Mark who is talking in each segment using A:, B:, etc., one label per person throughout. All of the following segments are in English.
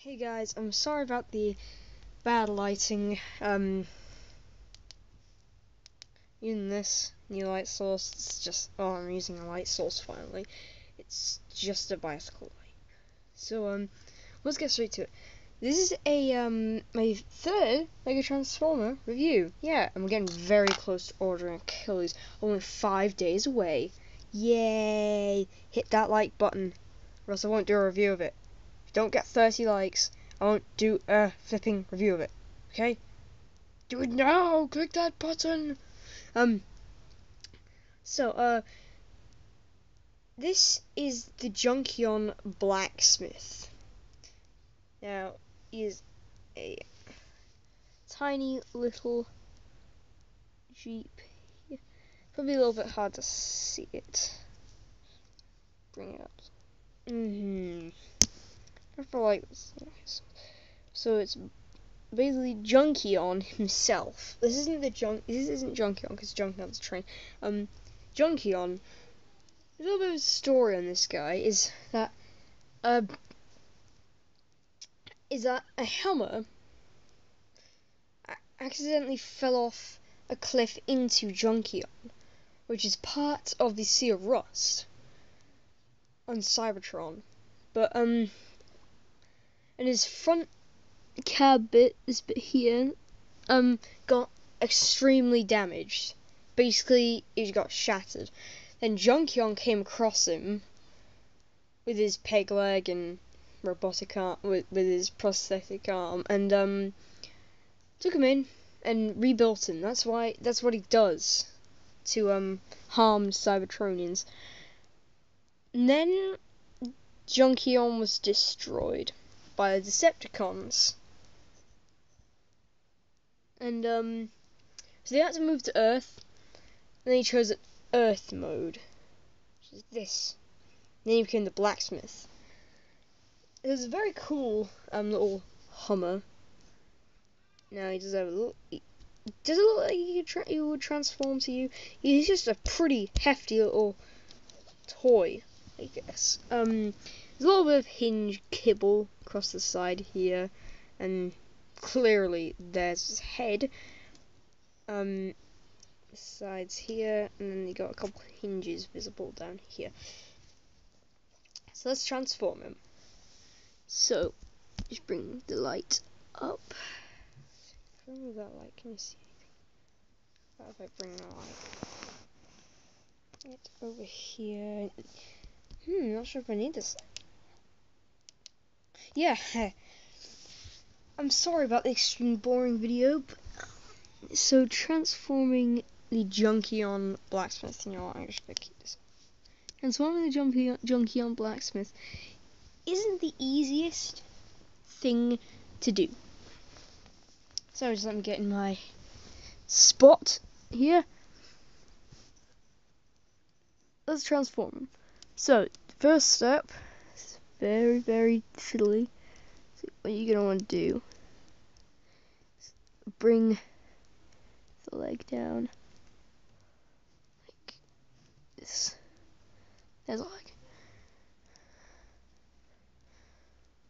A: Hey guys, I'm sorry about the bad lighting. Using this new light source, it's just, I'm using a light source finally. It's just a bicycle light. So, let's get straight to it. This is my third Mega Transformer review. Yeah, I'm getting very close to ordering Achilles. Only 5 days away. Yay! Hit that like button, or else I won't do a review of it. If you don't get 30 likes, I won't do a flipping review of it. Okay? Do it now! Click that button! This is the Junkeon blacksmith. Now, he is a tiny little Jeep. Probably a little bit hard to see it. Bring it up. I feel like this. So it's basically Junkeon himself. This isn't Junkeon because Junkeon's a train. Junkeon. A little bit of a story on this guy is that a hammer accidentally fell off a cliff into Junkeon, which is part of the Sea of Rust on Cybertron. But and his front cab bit, this bit here, got extremely damaged. Basically, it got shattered. Then Junkeon came across him with his peg leg and robotic arm, with his prosthetic arm, and took him in and rebuilt him. That's what he does to harmed Cybertronians. And then Junkeon was destroyed by the Decepticons. And so they had to move to Earth. And then he chose Earth mode, which is this. And then he became the blacksmith. It was a very cool little Hummer. Now he does have a little. Does it look like he would transform to you? He's just a pretty hefty little toy, I guess. There's a little bit of hinge kibble across the side here, and clearly there's his head. The sides here, and then you got a couple of hinges visible down here. So let's transform him. So just bring the light up. If I move that light, can you see anything? What if I bring the light over here? Not sure if I need this. Yeah. I'm sorry about the extremely boring video, but so transforming the Junkeon blacksmith. You know what? I'm just gonna keep this. Transforming the Junkeon blacksmith isn't the easiest thing to do. So just let me get in my spot here. Let's transform him. So first step is very, very fiddly. So what you're gonna want to do is bring the leg down like this. There's a leg.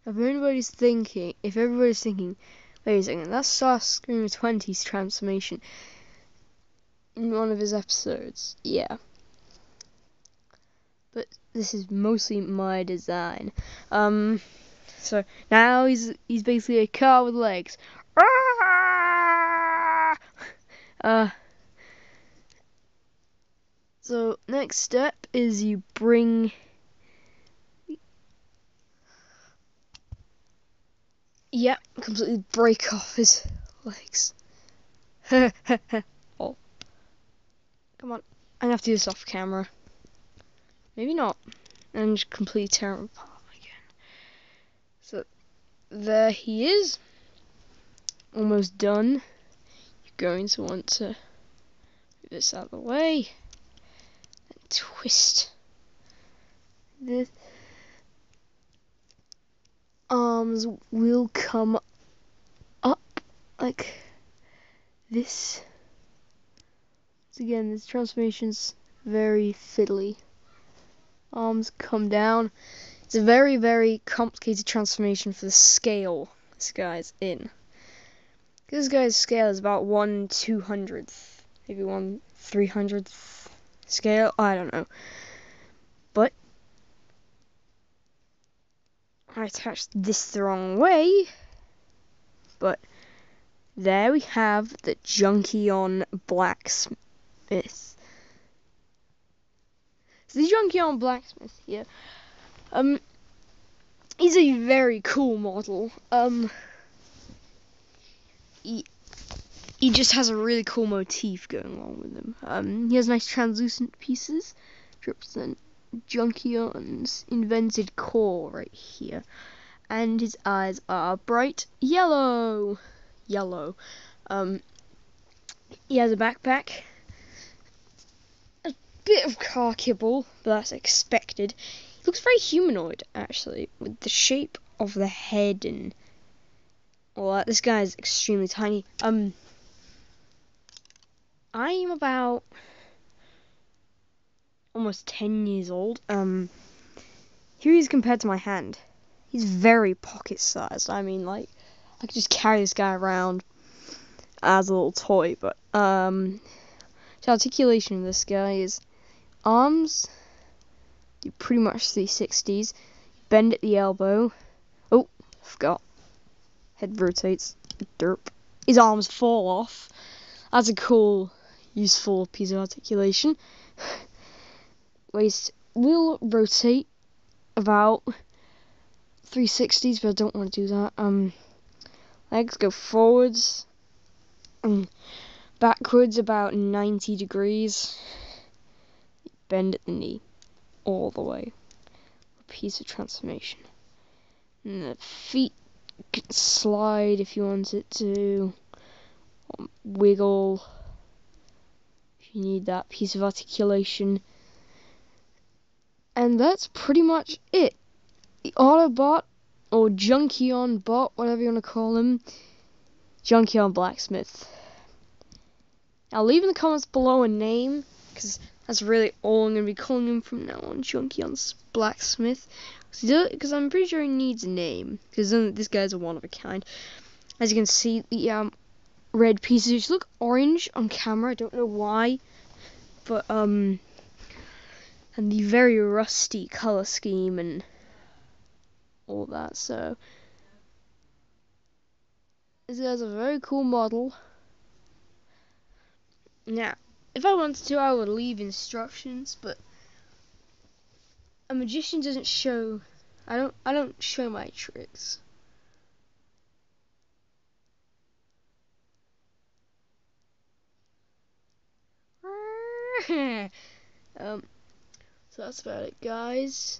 A: If everybody's thinking, wait a second, that's Starscream 20's transformation in one of his episodes. Yeah. But this is mostly my design. So now he's basically a car with legs. So next step is you bring completely break off his legs. Oh. Come on. I'm gonna have to do this off camera. Maybe not. And just completely tear him apart again. So there he is. Almost done. You're going to want to move this out of the way. And twist this. Arms will come up like this. So again, this transformation's very fiddly. Arms come down. It's a very, very complicated transformation for the scale this guy's in. This guy's scale is about 1/200th, maybe 1/300th scale, I don't know. But I attached this the wrong way. But there we have the junkeon blacksmith. So the junkeon blacksmith here, he's a very cool model. He just has a really cool motif going along with him. He has nice translucent pieces to represent Junkeon's invented core right here. And his eyes are bright yellow. He has a backpack. A bit of car kibble, but that's expected. He looks very humanoid, actually, with the shape of the head and all that. This guy is extremely tiny. I'm about almost 10 years old. Here he is compared to my hand. He's very pocket-sized. I mean, like, I could just carry this guy around as a little toy. But the articulation of this guy is arms, you pretty much 360s, bend at the elbow. Oh, forgot. Head rotates. Derp. His arms fall off. That's a cool, useful piece of articulation. Waist will rotate about 360s, but I don't want to do that. Legs go forwards and backwards about 90 degrees. Bend at the knee all the way. A piece of transformation. And the feet can slide if you want it to. Or wiggle if you need that piece of articulation. And that's pretty much it. The Autobot, or Junkeon bot, whatever you want to call him, Junkeon blacksmith. I'll leave in the comments below a name, because that's really all I'm going to be calling him from now on, Junkeon's blacksmith. Because I'm pretty sure he needs a name, because this guy's a one of a kind. As you can see, the red pieces which look orange on camera, I don't know why, but and the very rusty color scheme and all that. So this guy's a very cool model. Now, if I wanted to, I would leave instructions, but a magician doesn't show. I don't show my tricks. So that's about it, guys.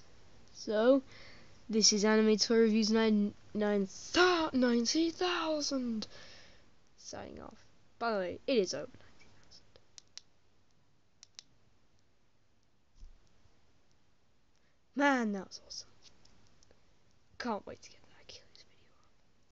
A: So this is Anime Toy Reviews 90,000 signing off. By the way, it is over 90,000. Man, that was awesome. Can't wait to get